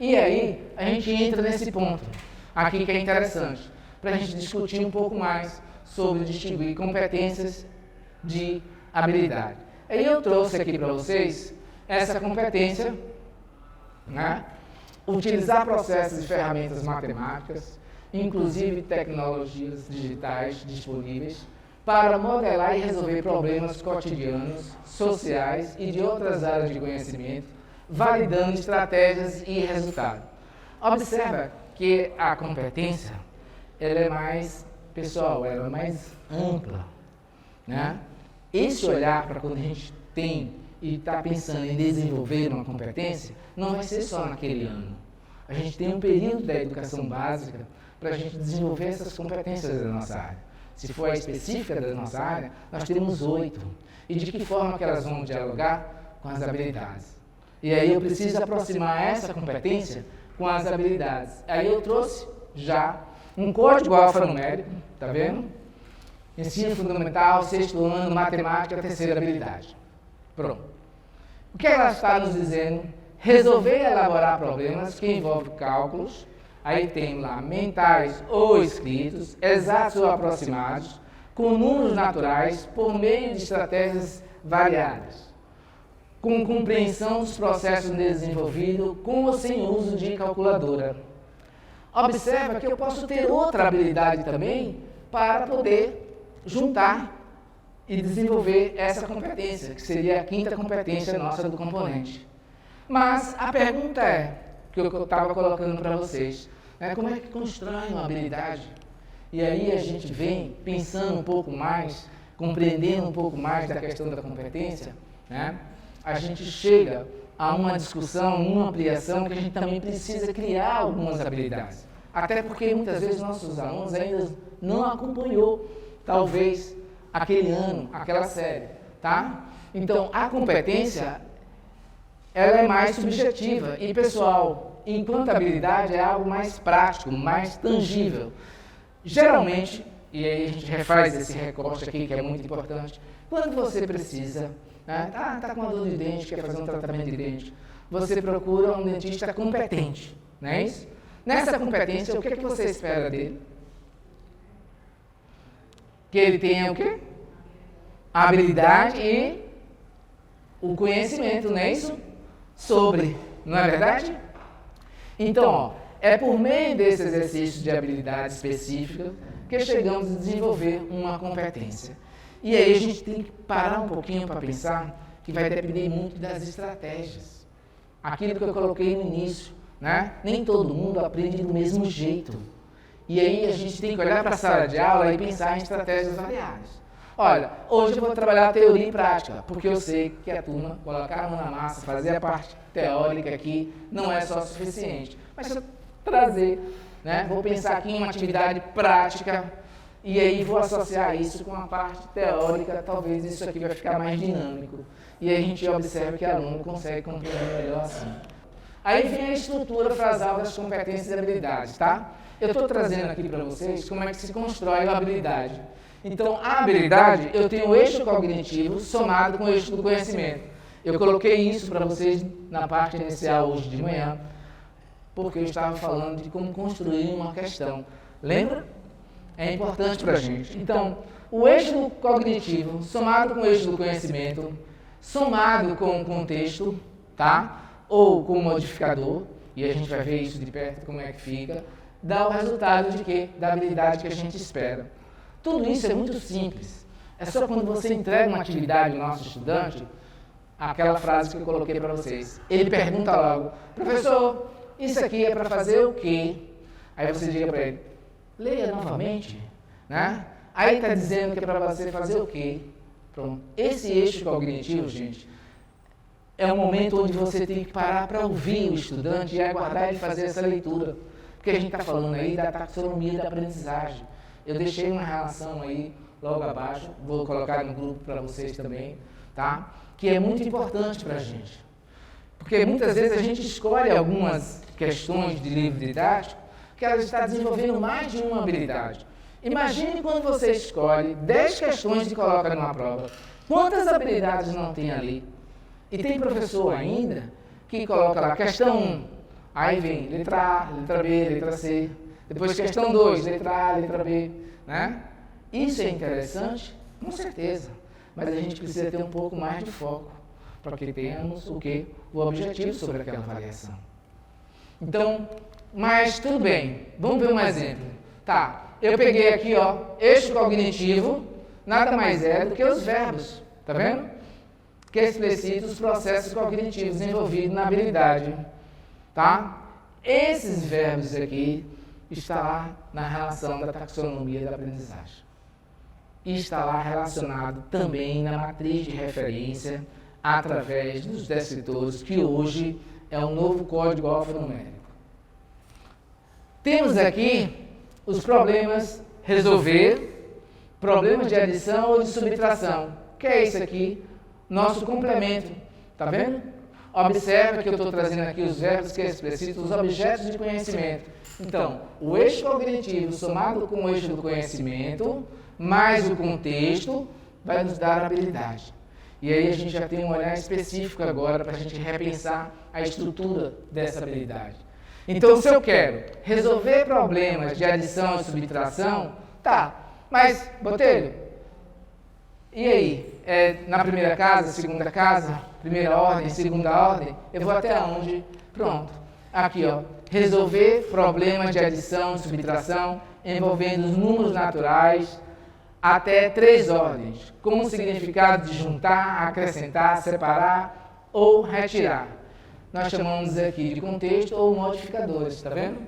E aí, a gente entra nesse ponto aqui que é interessante, para a gente discutir um pouco mais sobre distinguir competências de habilidade. Aí eu trouxe aqui para vocês essa competência, né? Utilizar processos e ferramentas matemáticas, inclusive tecnologias digitais disponíveis, para modelar e resolver problemas cotidianos, sociais e de outras áreas de conhecimento, validando estratégias e resultados. Observa que a competência ela é mais pessoal, ela é mais ampla, né? Esse olhar para quando a gente tem e está pensando em desenvolver uma competência, não vai ser só naquele ano. A gente tem um período da educação básica para a gente desenvolver essas competências da nossa área. Se for a específica da nossa área, nós temos 8. E de que forma que elas vão dialogar com as habilidades? E aí eu preciso aproximar essa competência com as habilidades. Aí eu trouxe já um código alfanumérico, tá vendo? Ensino fundamental, 6º ano, matemática, 3ª habilidade. Pronto. O que ela está nos dizendo? Resolver e elaborar problemas que envolvem cálculos, aí tem lá mentais ou escritos, exatos ou aproximados, com números naturais, por meio de estratégias variadas, com compreensão dos processos desenvolvidos com ou sem uso de calculadora. Observa que eu posso ter outra habilidade também para poder juntar e desenvolver essa competência, que seria a 5ª competência nossa do componente. Mas a pergunta é, que eu estava colocando para vocês, como é que constrói uma habilidade? E aí a gente vem pensando um pouco mais, compreendendo um pouco mais da questão da competência, né? A gente chega a uma discussão, uma ampliação, que a gente também precisa criar algumas habilidades. Até porque muitas vezes nossos alunos ainda não acompanhou, talvez, aquele ano, aquela série, tá? Então, a competência, ela é mais subjetiva e pessoal, enquanto a habilidade é algo mais prático, mais tangível. Geralmente, e aí a gente refaz esse recorte aqui, que é muito importante, quando você precisa, né, tá com uma dor de dente, quer fazer um tratamento de dente, você procura um dentista competente, não é isso? Nessa competência, o que é que você espera dele? Que ele tenha o quê? A habilidade e o conhecimento, não é isso? Sobre, não é verdade? Então, ó, é por meio desse exercício de habilidade específica que chegamos a desenvolver uma competência. E aí a gente tem que parar um pouquinho para pensar que vai depender muito das estratégias. Aquilo que eu coloquei no início, né? Nem todo mundo aprende do mesmo jeito. E aí a gente tem que olhar para a sala de aula e pensar em estratégias variadas. Olha, hoje eu vou trabalhar teoria e prática, porque eu sei que a turma colocar a mão na massa, fazer a parte teórica aqui, não é só suficiente. Mas se eu trazer, né? Vou pensar aqui em uma atividade prática e aí vou associar isso com a parte teórica, talvez isso aqui vai ficar mais dinâmico. E aí a gente observa que o aluno consegue compreender melhor assim. Aí vem a estrutura frasal das competências e habilidades, tá? Eu estou trazendo aqui para vocês como é que se constrói a habilidade. Então, a habilidade, eu tenho o eixo cognitivo somado com o eixo do conhecimento. Eu coloquei isso para vocês na parte inicial hoje de manhã, porque eu estava falando de como construir uma questão. Lembra? É importante para a gente. Então, o eixo cognitivo somado com o eixo do conhecimento, somado com o contexto, tá? Ou com o modificador, e a gente vai ver isso de perto como é que fica, dá o resultado de quê? Da habilidade que a gente espera. Tudo isso é muito simples. É só quando você entrega uma atividade ao nosso estudante, aquela frase que eu coloquei para vocês. Ele pergunta logo, professor, isso aqui é para fazer o quê? Aí você diga para ele, leia novamente, né? Aí está dizendo que é para você fazer o quê? Pronto. Esse eixo cognitivo, gente, é um momento onde você tem que parar para ouvir o estudante e aguardar ele fazer essa leitura. Porque a gente está falando aí da taxonomia da aprendizagem. Eu deixei uma relação aí logo abaixo, vou colocar no grupo para vocês também, tá? Que é muito importante para a gente. Porque muitas vezes a gente escolhe algumas questões de livro didático que ela está desenvolvendo mais de uma habilidade. Imagine quando você escolhe 10 questões e coloca numa prova. Quantas habilidades não tem ali? E tem professor ainda que coloca lá, questão 1, Aí vem letra A, letra B, letra C. Depois questão 2, letra A, letra B. Né? Isso é interessante? Com certeza. Mas a gente precisa ter um pouco mais de foco para que tenhamos o quê? O objetivo sobre aquela avaliação. Então, mas tudo bem. Vamos ver um exemplo. Tá, eu peguei aqui, ó, eixo cognitivo, nada mais é do que os verbos. Tá vendo? Que explicitam os processos cognitivos envolvidos na habilidade. Tá? Esses verbos aqui estão lá na relação da taxonomia da aprendizagem. E está lá relacionado também na matriz de referência através dos descritores, que hoje é um novo código alfanumérico. Temos aqui os problemas resolver, problemas de adição ou de subtração, que é isso aqui, nosso complemento. Tá vendo? Observa que eu estou trazendo aqui os verbos que explicitam os objetos de conhecimento. Então, o eixo cognitivo somado com o eixo do conhecimento, mais o contexto, vai nos dar a habilidade. E aí a gente já tem um olhar específico agora para a gente repensar a estrutura dessa habilidade. Então, se eu quero resolver problemas de adição e subtração, tá, mas, Botelho, e aí? Na primeira casa, segunda casa, primeira ordem, segunda ordem, eu vou até onde? Pronto. Aqui, ó, resolver problemas de adição e subtração envolvendo os números naturais até 3 ordens, com o significado de juntar, acrescentar, separar ou retirar. Nós chamamos aqui de contexto ou modificadores, tá vendo?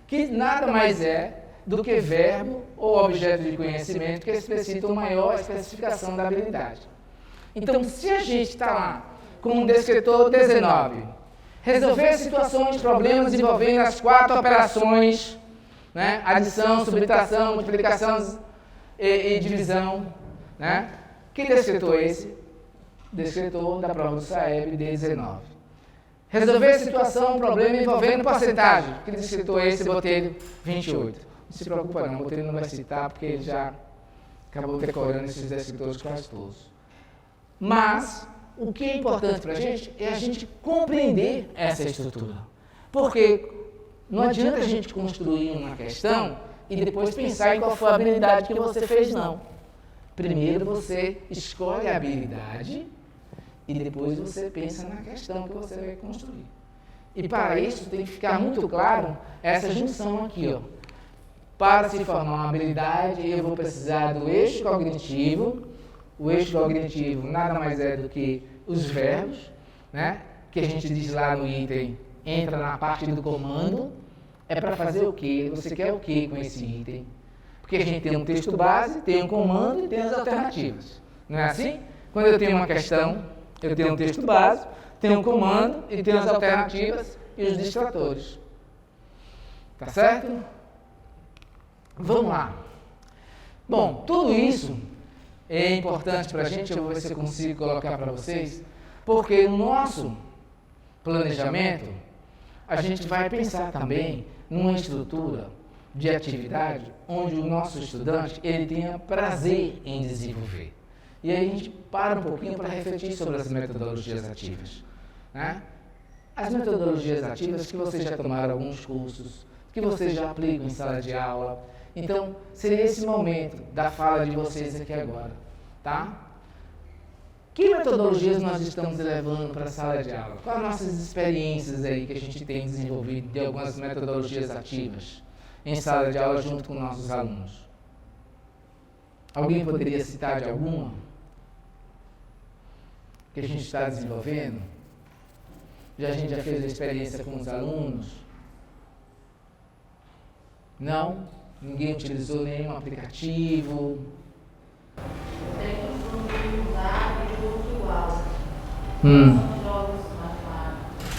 Que nada mais é do que verbo ou objeto de conhecimento que explicitam maior especificação da habilidade. Então, se a gente está lá com o descritor 19, resolver situações, problemas envolvendo as 4 operações, né? Adição, subtração, multiplicação e divisão, né? Que descritor é esse? Descritor da prova do SAEB D19. Resolver situação, problema envolvendo porcentagem. Que descritor é esse? Botelho 28. Não se preocupa não, o Botelho não vai citar porque ele já acabou decorando esses descritores quase todos. Mas o que é importante para a gente é a gente compreender essa estrutura. Porque não adianta a gente construir uma questão e depois pensar em qual foi a habilidade que você fez, não. Primeiro você escolhe a habilidade e depois você pensa na questão que você vai construir. E para isso tem que ficar muito claro essa junção aqui, ó. Para se formar uma habilidade, eu vou precisar do eixo cognitivo. O eixo cognitivo nada mais é do que os verbos, né? Que a gente diz lá no item, entra na parte do comando. É para fazer o quê? Você quer o quê com esse item? Porque a gente tem um texto base, tem um comando e tem as alternativas. Não é assim? Quando eu tenho uma questão, eu tenho um texto base, tenho um comando e tenho as alternativas e os distratores. Tá certo? Vamos lá. Bom, tudo isso é importante para a gente, eu vou ver se eu consigo colocar para vocês, porque no nosso planejamento, a gente vai pensar também numa estrutura de atividade onde o nosso estudante ele tenha prazer em desenvolver. E aí a gente para um pouquinho para refletir sobre as metodologias ativas. Né? As metodologias ativas que vocês já tomaram alguns cursos, que vocês já aplicam em sala de aula. Então, seria esse momento da fala de vocês aqui agora. Tá? Que metodologias nós estamos levando para a sala de aula? Quais as nossas experiências aí que a gente tem desenvolvido de algumas metodologias ativas em sala de aula junto com nossos alunos? Alguém poderia citar de alguma que a gente está desenvolvendo? A gente já fez a experiência com os alunos? Não? Ninguém utilizou nenhum aplicativo? Tem costume usar e virtual. São jogos matemáticos.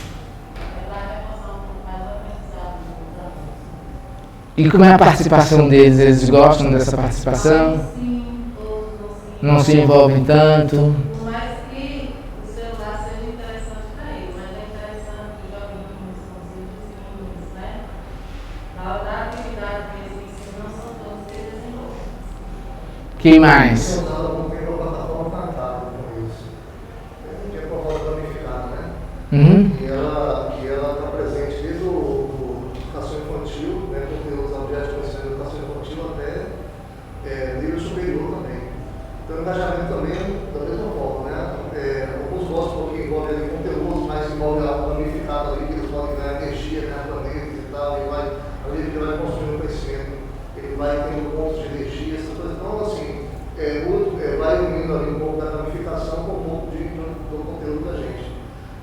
Vai reforçar um pouco mais o aprendizado dos alunos. E como é a participação deles? Eles gostam dessa participação? Sim, todos Não se envolvem tanto? Por mais que o celular seja interessante para eles, mas é interessante os joguinhos, os videozinhos, né? Na hora da atividade que eles ensinam, não são todos que eles desenvolvem. Quem mais? Uhum. Uhum. Que ela está presente desde o superior também. Então, o engajamento também, da mesma forma, né? Alguns gostam porque envolve ali conteúdo, mas envolve algo ramificado ali, que eles podem ganhar energia, né, planetas e tal, e vai, ali ele vai construindo conhecimento, ele vai tendo pontos de energia, essas coisas. Então, assim, vai unindo ali um pouco da ramificação com um pouco do conteúdo da gente.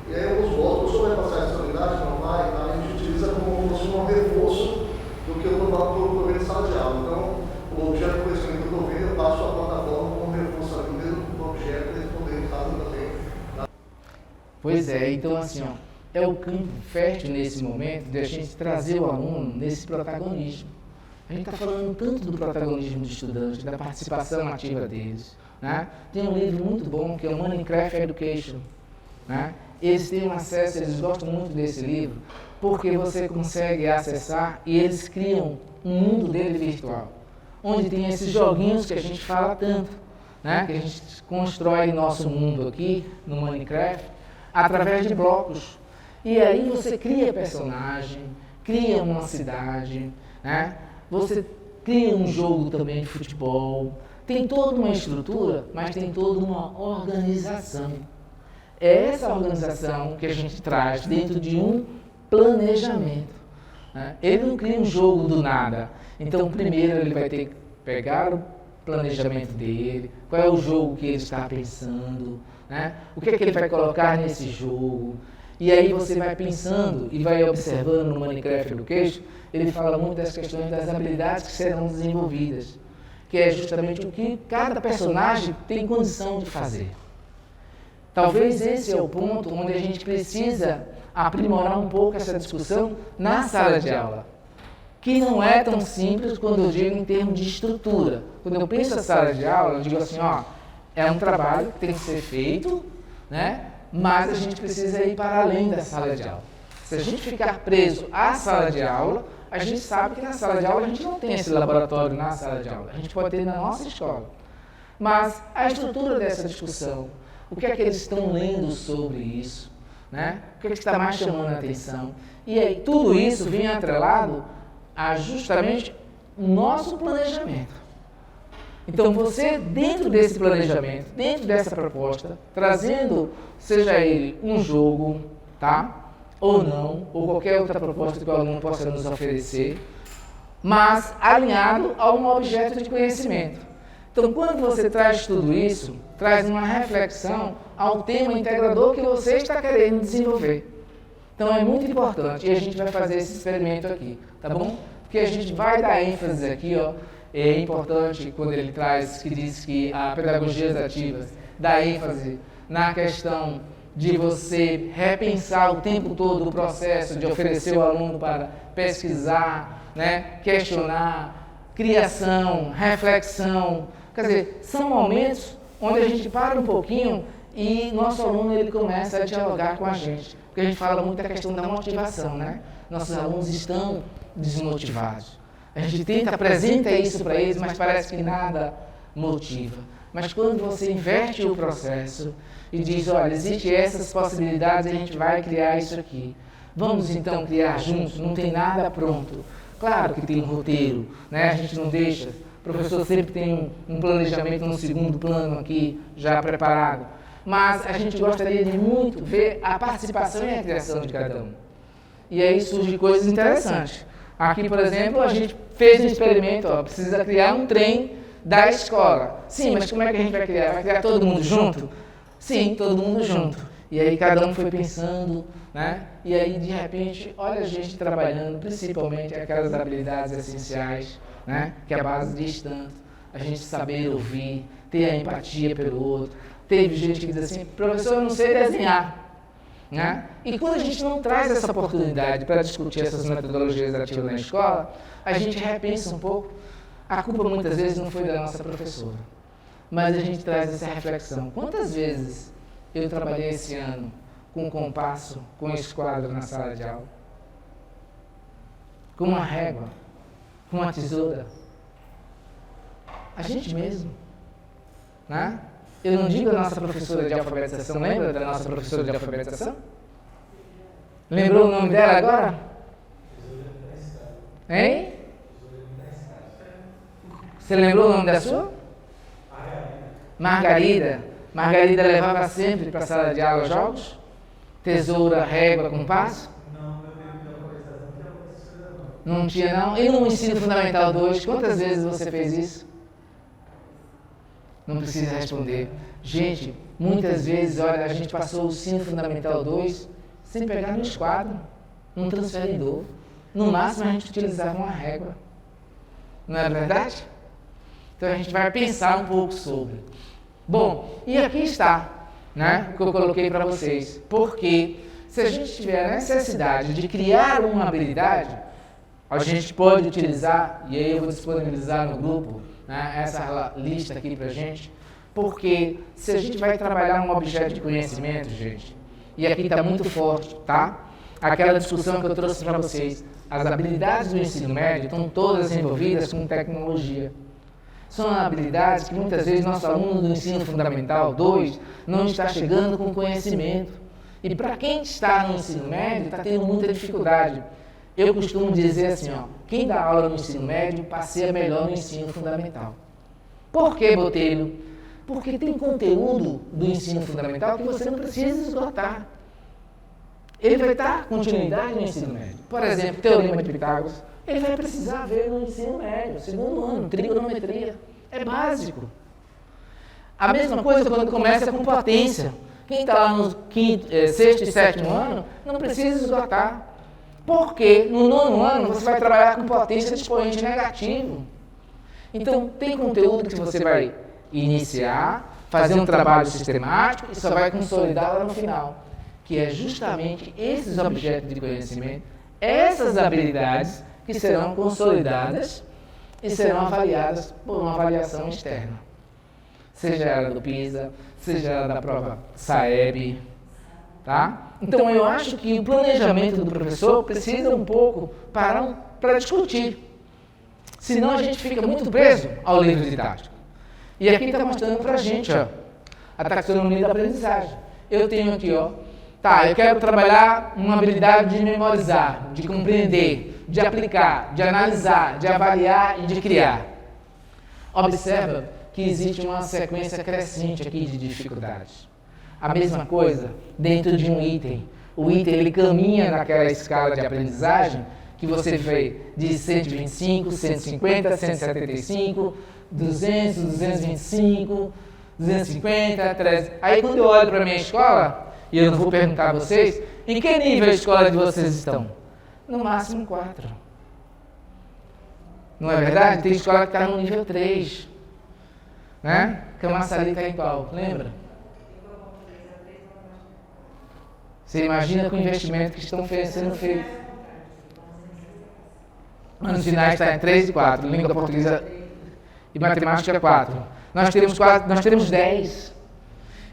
E aí, alguns gostam, o senhor vai passar essa unidade, não vai, tá? A gente utiliza como um reforço do que eu estou vendo em sala de aula. Então, o objeto de conhecimento que eu estou vendo, eu passo a plataforma como reforço ali mesmo do objeto, eles poderem fazer também. Tá? Pois é, então assim, ó, é o campo fértil nesse momento de a gente trazer o aluno nesse protagonismo. A gente está falando tanto do protagonismo do estudante, da participação ativa deles. Né? Tem um livro muito bom que é o Minecraft Education. Né? Eles têm um acesso, eles gostam muito desse livro, porque você consegue acessar e eles criam um mundo dele virtual, onde tem esses joguinhos que a gente fala tanto, né? Que a gente constrói nosso mundo aqui no Minecraft através de blocos. E aí você cria personagem, cria uma cidade, né? Você cria um jogo também de futebol, tem toda uma estrutura, mas tem toda uma organização. É essa organização que a gente traz dentro de um planejamento. Né? Ele não cria um jogo do nada. Então, primeiro ele vai ter que pegar o planejamento dele, qual é o jogo que ele está pensando, né? O que é que ele vai colocar nesse jogo. E aí você vai pensando e vai observando no Minecraft Education, ele fala muito das questões das habilidades que serão desenvolvidas, que é justamente o que cada personagem tem condição de fazer. Talvez esse é o ponto onde a gente precisa aprimorar um pouco essa discussão na sala de aula, que não é tão simples quando eu digo em termos de estrutura. Quando eu penso na sala de aula, eu digo assim, ó, é um trabalho que tem que ser feito, né? Mas a gente precisa ir para além da sala de aula. Se a gente ficar preso à sala de aula, a gente sabe que na sala de aula a gente não tem esse laboratório na sala de aula. A gente pode ter na nossa escola. Mas a estrutura dessa discussão, o que é que eles estão lendo sobre isso, né? O que é que está mais chamando a atenção? E aí tudo isso vem atrelado a justamente o nosso planejamento. Então você, dentro desse planejamento, dentro dessa proposta, trazendo, seja ele um jogo, tá? Ou não, ou qualquer outra proposta que o aluno possa nos oferecer, mas alinhado a um objeto de conhecimento. Então, quando você traz tudo isso, traz uma reflexão ao tema integrador que você está querendo desenvolver. Então, é muito importante, e a gente vai fazer esse experimento aqui, tá bom? Porque a gente vai dar ênfase aqui, ó, é importante quando ele traz, que diz que a pedagogias ativas dá ênfase na questão de você repensar o tempo todo o processo de oferecer o aluno para pesquisar, né, questionar, criação, reflexão. Quer dizer, são momentos onde a gente para um pouquinho e nosso aluno ele começa a dialogar com a gente. Porque a gente fala muito da questão da motivação, né? Nossos alunos estão desmotivados. A gente tenta, apresenta isso para eles, mas parece que nada motiva. Mas quando você inverte o processo e diz, olha, existem essas possibilidades, a gente vai criar isso aqui. Vamos então criar juntos, não tem nada pronto. Claro que tem um roteiro, né? A gente não deixa. O professor sempre tem um planejamento no segundo plano aqui, já preparado. Mas a gente gostaria de muito ver a participação e a criação de cada um. E aí surgem coisas interessantes. Aqui, por exemplo, a gente fez um experimento, ó, precisa criar um trem da escola. Sim, mas como é que a gente vai criar? Vai criar todo mundo junto? Sim, todo mundo junto. E aí cada um foi pensando, né? E aí, de repente, olha a gente trabalhando, principalmente aquelas habilidades essenciais, né? Que é a base diz tanto. A gente saber ouvir, ter a empatia pelo outro. Teve gente que diz assim, professor, eu não sei desenhar. Né? E quando a gente não traz essa oportunidade para discutir essas metodologias ativas na escola, a gente repensa um pouco. A culpa muitas vezes não foi da nossa professora, mas a gente traz essa reflexão. Quantas vezes eu trabalhei esse ano com um compasso, com um esquadro na sala de aula? Com uma régua, com uma tesoura? A gente mesmo, né? Eu não digo a nossa professora de alfabetização, lembra da nossa professora de alfabetização? Lembrou o nome dela agora? Hein? Você lembrou o nome da sua? Margarida levava sempre para a sala de aula jogos? Tesoura, régua, compasso? Não tinha não? E no ensino fundamental 2, quantas vezes você fez isso? Não precisa responder. Gente, muitas vezes, olha, a gente passou o ensino fundamental 2 sem pegar no esquadro, num transferidor. No máximo a gente utilizava uma régua. Não é verdade? Então a gente vai pensar um pouco sobre. Bom, e aqui está, né, o que eu coloquei para vocês. Porque se a gente tiver a necessidade de criar uma habilidade, a gente pode utilizar, e aí eu vou disponibilizar no grupo, né, essa lista aqui para a gente, porque se a gente vai trabalhar um objeto de conhecimento, gente, e aqui está muito forte, tá? Aquela discussão que eu trouxe para vocês, as habilidades do ensino médio estão todas envolvidas com tecnologia. São habilidades que muitas vezes nosso aluno do ensino fundamental 2 não está chegando com conhecimento. E para quem está no ensino médio está tendo muita dificuldade. Eu costumo dizer assim, ó, quem dá aula no ensino médio passeia melhor no ensino fundamental. Por que, Botelho? Porque tem conteúdo do ensino fundamental que você não precisa esgotar. Ele vai dar continuidade no ensino médio. Por exemplo, Teorema de Pitágoras, ele vai precisar ver no ensino médio, segundo ano, trigonometria. É básico. A mesma coisa quando começa com potência. Quem está lá no sexto e sétimo ano não precisa esgotar. Porque no nono ano você vai trabalhar com potência de expoente negativo. Então, tem conteúdo que você vai iniciar, fazer um trabalho sistemático e só vai consolidar lá no final. Que é justamente esses objetos de conhecimento, essas habilidades que serão consolidadas e serão avaliadas por uma avaliação externa. Seja ela do PISA, seja ela da prova SAEB, tá? Então, eu acho que o planejamento do professor precisa um pouco para discutir. Senão, a gente fica muito preso ao livro didático. E aqui está mostrando para a gente, ó, a taxonomia da aprendizagem. Eu tenho aqui, ó, tá, eu quero trabalhar uma habilidade de memorizar, de compreender, de aplicar, de analisar, de avaliar e de criar. Observa que existe uma sequência crescente aqui de dificuldades. A mesma coisa dentro de um item. O item ele caminha naquela escala de aprendizagem que você vê de 125, 150, 175, 200, 225, 250, 300. Aí quando eu olho para a minha escola, e eu não vou perguntar a vocês, em que nível a escola de vocês estão? No máximo 4. Não é verdade? Tem escola que está no nível 3. Né? Camaçari está em qual? Lembra? Você imagina com o investimento que estão sendo feitos. Anos finais está em 3 e 4. Língua portuguesa e matemática 4. Nós temos 10.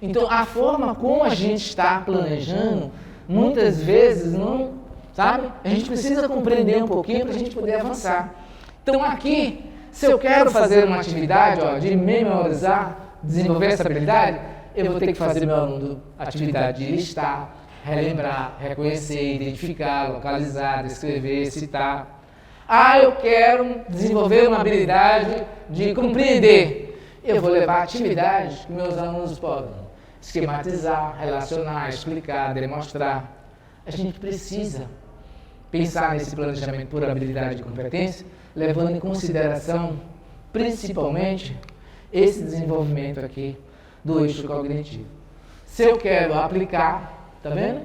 Então, a forma como a gente está planejando, muitas vezes, não, sabe? A gente precisa compreender um pouquinho para a gente poder avançar. Então, aqui, se eu quero fazer uma atividade, ó, de memorizar, desenvolver essa habilidade, eu vou ter que fazer meu aluno atividade de listar, relembrar, reconhecer, identificar, localizar, descrever, citar. Ah, eu quero desenvolver uma habilidade de compreender. Eu vou levar atividades que meus alunos podem esquematizar, relacionar, explicar, demonstrar. A gente precisa pensar nesse planejamento por habilidade e competência, levando em consideração, principalmente, esse desenvolvimento aqui do eixo cognitivo. Se eu quero aplicar, tá vendo?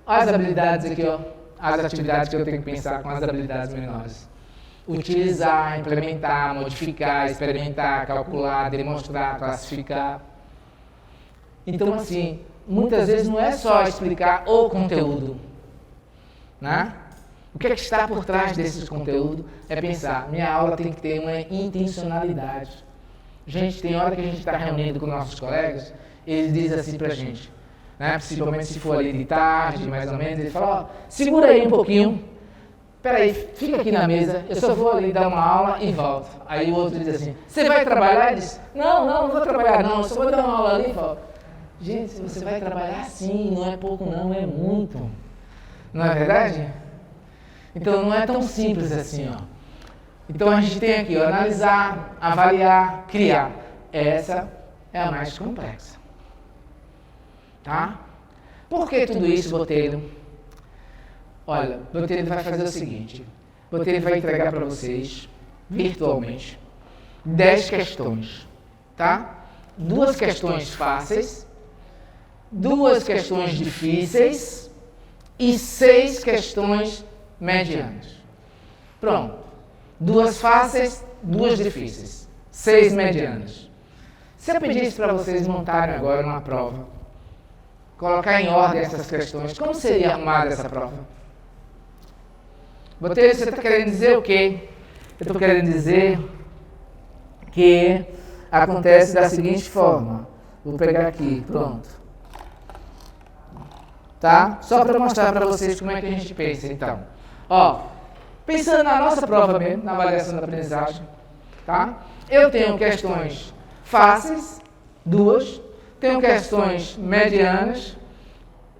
As habilidades aqui, ó, as atividades que eu tenho que pensar com as habilidades menores. Utilizar, implementar, modificar, experimentar, calcular, demonstrar, classificar. Então, assim, muitas vezes não é só explicar o conteúdo, né? O que é que está por trás desses conteúdos é pensar, minha aula tem que ter uma intencionalidade. Gente, tem hora que a gente está reunindo com nossos colegas, eles dizem assim pra gente, né? Principalmente se for ali de tarde, mais ou menos, eles falam, ó, segura aí um pouquinho, peraí, fica aqui na mesa, eu só vou ali dar uma aula e volto. Aí o outro diz assim, você vai trabalhar? Ele diz, não vou trabalhar não, eu só vou dar uma aula ali e volto. Gente, você vai trabalhar sim, não é pouco não, é muito. Não é verdade? Então não é tão simples assim, ó. Então a gente tem aqui, ó, analisar, avaliar, criar. Essa é a mais complexa. Tá? Por que tudo isso, Botelho? Olha, Botelho vai fazer o seguinte. Botelho vai entregar para vocês, virtualmente, 10 questões. Tá? 2 questões fáceis, 2 questões difíceis e 6 questões medianas. Pronto. 2 fáceis, 2 difíceis, 6 medianas. Se eu pedisse para vocês montarem agora uma prova, colocar em ordem essas questões, como seria arrumada essa prova? Botelho, você está querendo dizer o quê? Eu estou querendo dizer que acontece da seguinte forma. Vou pegar aqui, pronto. Tá? Só para mostrar para vocês como é que a gente pensa, então. Ó, pensando na nossa prova mesmo, na avaliação da aprendizagem, tá? Eu tenho questões fáceis, 2, tenho questões medianas,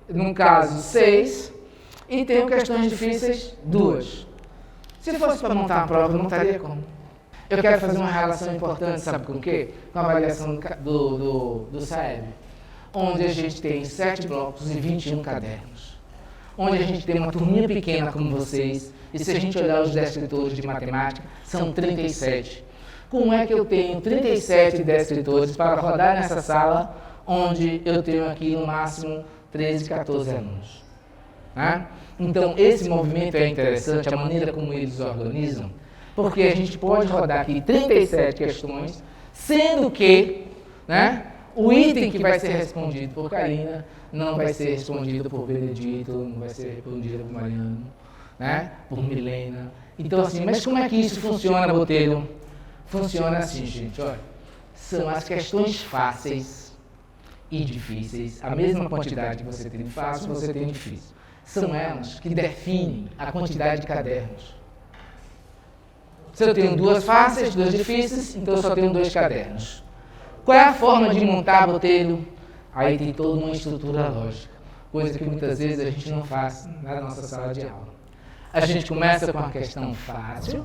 no caso 6, e tenho questões difíceis, 2. Se fosse para montar uma prova, eu montaria como? Eu quero fazer uma relação importante, sabe com o quê? Com a avaliação do SAEB, onde a gente tem 7 blocos e 21 cadernos. Onde a gente tem uma turminha pequena como vocês, e se a gente olhar os descritores de matemática, são 37. Como é que eu tenho 37 descritores para rodar nessa sala, onde eu tenho aqui no máximo 13, 14 alunos? Né? Então, esse movimento é interessante, a maneira como eles organizam, porque a gente pode rodar aqui 37 questões, sendo que, né, o item que vai ser respondido por Karina não vai ser respondido por Benedito, não vai ser respondido por Mariano, né, por Milena. Então, assim, mas como é que isso funciona, Botelho? Funciona assim, gente, olha, são as questões fáceis e difíceis, a mesma quantidade que você tem de fácil, você tem de difícil. São elas que definem a quantidade de cadernos. Se eu tenho 2 fáceis, 2 difíceis, então eu só tenho 2 cadernos. Qual é a forma de montar, Botelho? Aí tem toda uma estrutura lógica, coisa que muitas vezes a gente não faz na nossa sala de aula. A gente começa com uma questão fácil,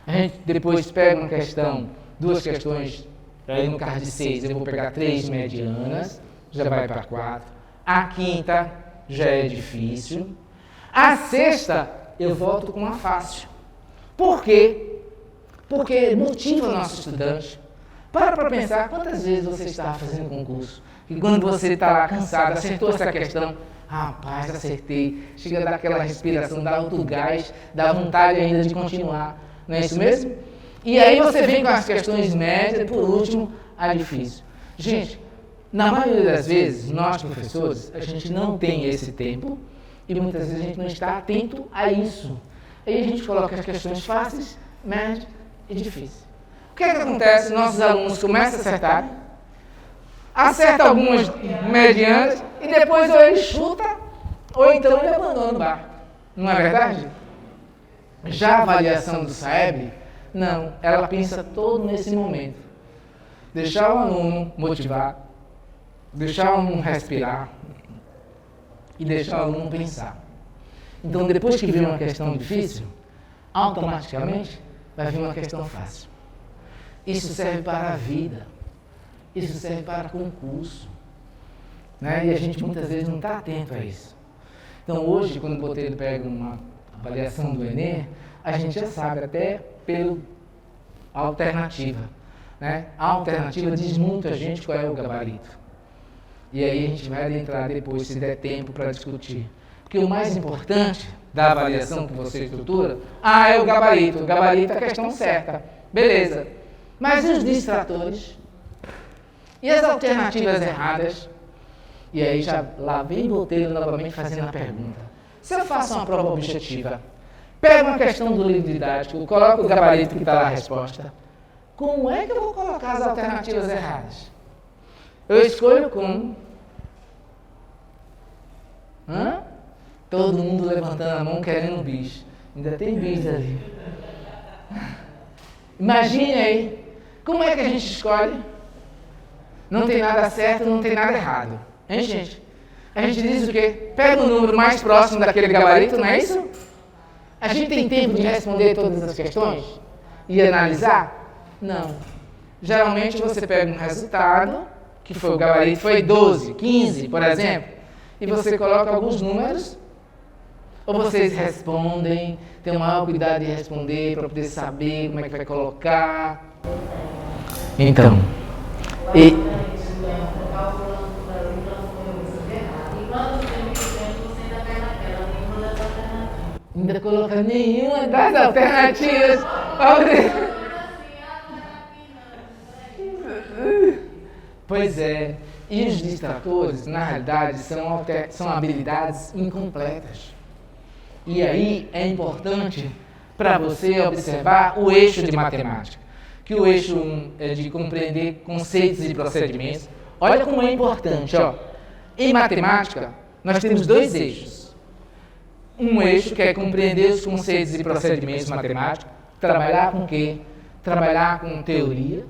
a gente depois pega uma questão, 2 questões, aí no caso de 6 eu vou pegar 3 medianas, já vai para 4. A quinta já é difícil. A sexta eu volto com uma fácil. Por quê? Porque motiva o nosso estudante. Para pensar quantas vezes você estava fazendo concurso e quando você está lá cansado, acertou essa questão, rapaz, acertei, chega a dar aquela respiração, dá outro gás, dá vontade ainda de continuar, não é isso mesmo? E aí você vem com as questões médias e por último, a difícil. Gente, na maioria das vezes, nós professores, a gente não tem esse tempo e muitas vezes a gente não está atento a isso. Aí a gente coloca as questões fáceis, médias e difíceis. O que é que acontece? Nossos alunos começam a acertar, acertam algumas medianas e depois ou ele chuta ou então ele abandona o barco. Não é verdade? Já a avaliação do SAEB, não, ela pensa todo nesse momento. Deixar o aluno motivar, deixar o aluno respirar e deixar o aluno pensar. Então, depois que vir uma questão difícil, automaticamente vai vir uma questão fácil. Isso serve para a vida, isso serve para concurso, né? E a gente muitas vezes não está atento a isso. Então, hoje, quando o Botelho pega uma avaliação do Enem, a gente já sabe até pela alternativa, né? A alternativa diz muito a gente qual é o gabarito. E aí a gente vai adentrar depois, se der tempo, para discutir. Porque o mais importante da avaliação que você estrutura, é o gabarito. O gabarito é a questão certa. Beleza. Mas e os distratores? E as alternativas erradas? E aí já lá vem Botelho novamente fazendo a pergunta. Se eu faço uma prova objetiva, pego uma questão do livro didático, coloco o gabarito que está lá a resposta, como é que eu vou colocar as alternativas erradas? Eu escolho como? Todo mundo levantando a mão querendo um bis. Ainda tem bis ali. Imagine aí. Como é que a gente escolhe? Não tem nada certo, não tem nada errado. Hein, gente? A gente diz o quê? Pega o número mais próximo daquele gabarito, não é isso? A gente tem tempo de responder todas as questões? E analisar? Não. Geralmente você pega um resultado que foi o gabarito, foi 12, 15, por exemplo, e você coloca alguns números, ou vocês respondem, tem o maior cuidado de responder para poder saber como é que vai colocar. Então, ainda coloca nenhuma das alternativas. Pois é, e os distratores, na realidade, são habilidades incompletas. E aí é importante para você observar o eixo de matemática, que o eixo 1 é de compreender conceitos e procedimentos. Olha como é importante, ó. Em matemática, nós temos dois eixos. Um eixo que é compreender os conceitos e procedimentos matemáticos, trabalhar com o quê? Trabalhar com teoria,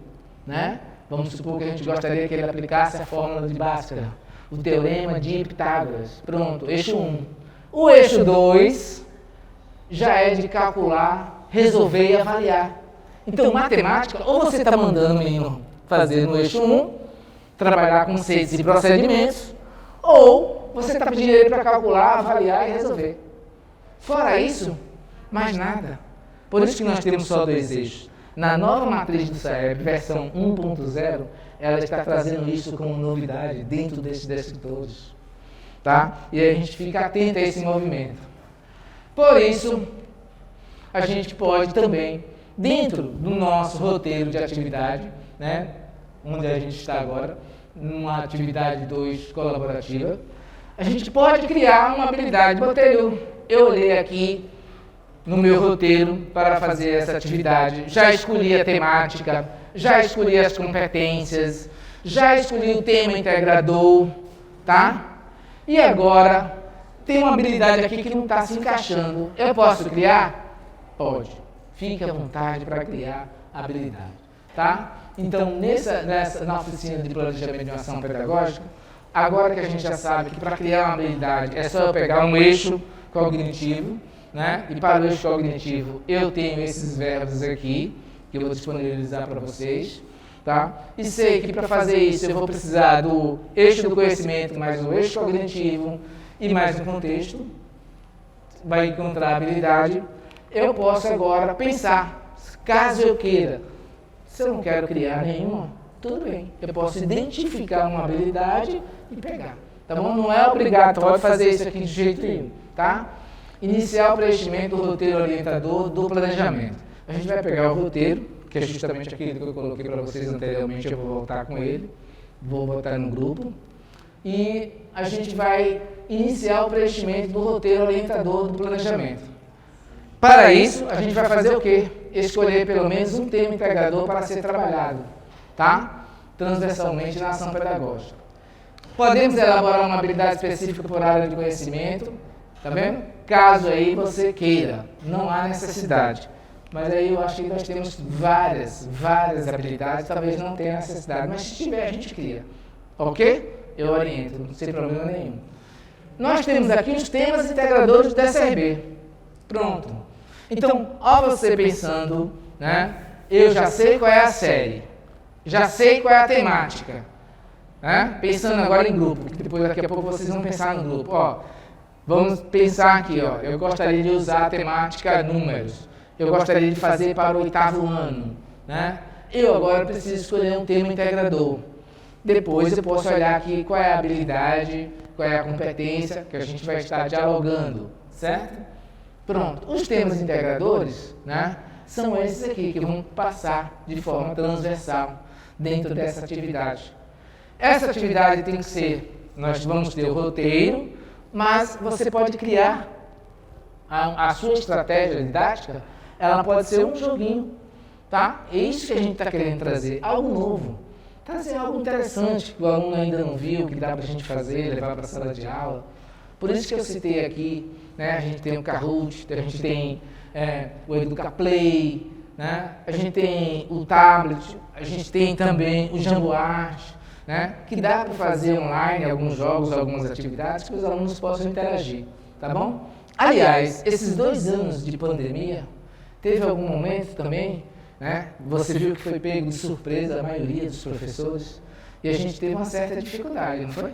né? Vamos supor que a gente gostaria que ele aplicasse a fórmula de Bhaskara, o teorema de Pitágoras. Pronto, eixo 1. O eixo 2 já é de calcular, resolver e avaliar. Então, matemática, ou você está mandando o menino fazer no eixo 1, trabalhar conceitos e procedimentos, ou você está pedindo ele para calcular, avaliar e resolver. Fora isso, mais nada. Por isso que nós temos só dois eixos. Na nova matriz do SAEB, versão 1.0, ela está trazendo isso como novidade dentro desses descritores. Tá? E aí a gente fica atento a esse movimento. Por isso, a gente pode também, dentro do nosso roteiro de atividade, né, onde a gente está agora, numa atividade 2 colaborativa, a gente pode criar uma habilidade. Eu olhei aqui no meu roteiro para fazer essa atividade, já escolhi a temática, já escolhi as competências, já escolhi o tema integrador, tá? E agora, tem uma habilidade aqui que não está se encaixando. Eu posso criar? Pode. Fique à vontade para criar a habilidade, tá? Então, na oficina de planejamento de uma ação pedagógica, agora que a gente já sabe que para criar uma habilidade é só eu pegar um eixo cognitivo, né? E para o eixo cognitivo eu tenho esses verbos aqui, que eu vou disponibilizar para vocês, tá? E sei que para fazer isso eu vou precisar do eixo do conhecimento mais o eixo cognitivo e mais um contexto, vai encontrar a habilidade. Eu posso agora pensar, caso eu queira, se eu não quero criar nenhuma, tudo bem, eu posso identificar uma habilidade e pegar, tá bom? Não é obrigatório fazer isso aqui de jeito nenhum, tá? Iniciar o preenchimento do roteiro orientador do planejamento. A gente vai pegar o roteiro, que é justamente aquele que eu coloquei para vocês anteriormente, eu vou voltar com ele, vou botar no grupo, e a gente vai iniciar o preenchimento do roteiro orientador do planejamento. Para isso, a gente vai fazer o quê? Escolher pelo menos um tema integrador para ser trabalhado, tá? Transversalmente na ação pedagógica. Podemos elaborar uma habilidade específica por área de conhecimento, tá vendo? Caso aí você queira, não há necessidade. Mas aí eu acho que nós temos várias habilidades, talvez não tenha necessidade, mas se tiver a gente cria, ok? Eu oriento, sem problema nenhum. Nós temos aqui os temas integradores do SRB. Pronto. Então, ó você pensando, né? Eu já sei qual é a série, já sei qual é a temática, né? Pensando agora em grupo, que depois daqui a pouco vocês vão pensar no grupo. Ó, vamos pensar aqui, ó. Eu gostaria de usar a temática números. Eu gostaria de fazer para o 8º ano, né? Eu agora preciso escolher um tema integrador. Depois eu posso olhar aqui qual é a habilidade, qual é a competência que a gente vai estar dialogando, certo? Pronto. Os temas integradores, né, são esses aqui que vão passar de forma transversal dentro dessa atividade. Essa atividade tem que ser, nós vamos ter o roteiro, mas você pode criar a sua estratégia didática, ela pode ser um joguinho, tá? É isso que a gente está querendo trazer, algo novo. Trazer algo interessante que o aluno ainda não viu, que dá para a gente fazer, levar para a sala de aula. Por isso que eu citei aqui, né, a gente tem o Kahoot, a gente tem o EducaPlay, né, a gente tem o tablet, a gente tem também o Jamboard, né, que dá para fazer online alguns jogos, algumas atividades que os alunos possam interagir, tá bom? Aliás, esses 2 anos de pandemia, teve algum momento também, né, você viu que foi pego de surpresa a maioria dos professores, E a gente teve uma certa dificuldade, não foi?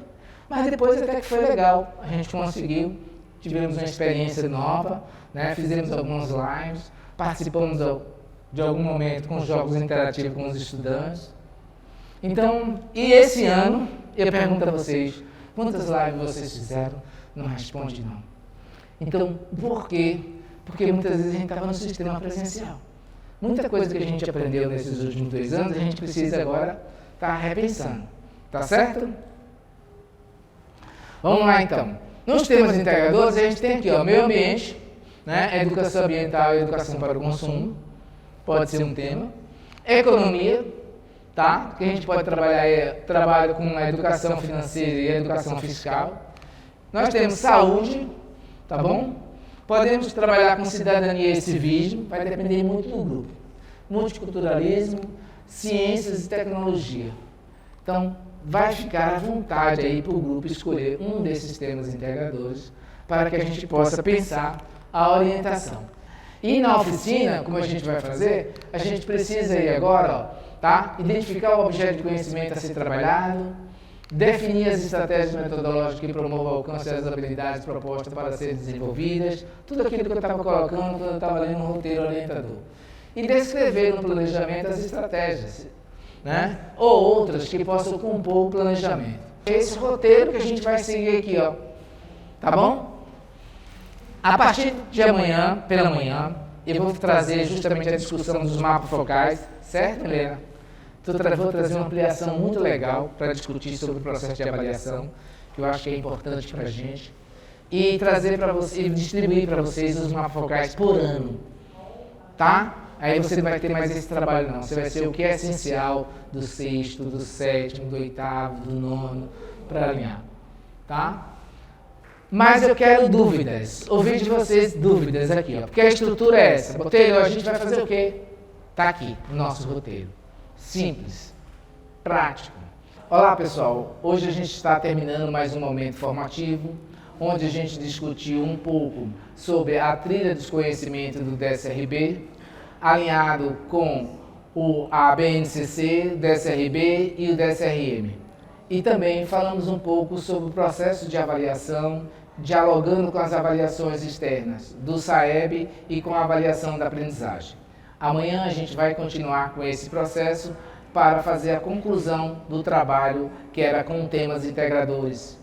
Mas depois até que foi legal, a gente conseguiu, tivemos uma experiência nova, né? Fizemos algumas lives, participamos de algum momento com jogos interativos com os estudantes. Então, e esse ano, eu pergunto a vocês, quantas lives vocês fizeram? Não responde não. Então, por quê? Porque muitas vezes a gente estava no sistema presencial. Muita coisa que a gente aprendeu nesses últimos 2 anos, a gente precisa agora estar repensando. Tá certo? Vamos lá então. Nos temas integradores, a gente tem aqui, ó, meio ambiente, né? Educação ambiental e educação para o consumo. Pode ser um tema. Economia, tá? Que a gente pode trabalhar com a educação financeira e a educação fiscal. Nós temos saúde, tá bom? Podemos trabalhar com cidadania e civismo, vai depender muito do grupo. Multiculturalismo, ciências e tecnologia. Então, vai ficar à vontade aí para o grupo escolher um desses temas integradores para que a gente possa pensar a orientação. E na oficina, como a gente vai fazer, a gente precisa aí agora, ó, tá? Identificar o objeto de conhecimento a ser trabalhado, definir as estratégias metodológicas que promovam o alcance das habilidades propostas para serem desenvolvidas, tudo aquilo que eu estava colocando quando eu estava lendo um roteiro orientador. E descrever no planejamento as estratégias, né? Ou outras que possam compor o planejamento. Esse roteiro que a gente vai seguir aqui, ó. Tá bom? A partir de amanhã, pela manhã, eu vou trazer justamente a discussão dos mapas focais, certo, Helena? Vou trazer uma ampliação muito legal para discutir sobre o processo de avaliação, que eu acho que é importante para a gente, e trazer para vocês, distribuir para vocês os mapas focais por ano, tá? Aí você não vai ter mais esse trabalho não, você vai ser o que é essencial do 6º, do 7º, do 8º, do 9º, para alinhar, tá? Mas eu quero dúvidas, ouvir de vocês dúvidas aqui, ó, porque a estrutura é essa. Roteiro, a gente vai fazer o quê? Tá aqui, o nosso roteiro. Simples, prático. Olá pessoal, hoje a gente está terminando mais um momento formativo, onde a gente discutiu um pouco sobre a trilha dos conhecimentos do DSRB, alinhado com a BNCC, o DSRB e o DSRM. E também falamos um pouco sobre o processo de avaliação, dialogando com as avaliações externas do SAEB e com a avaliação da aprendizagem. Amanhã a gente vai continuar com esse processo para fazer a conclusão do trabalho que era com temas integradores.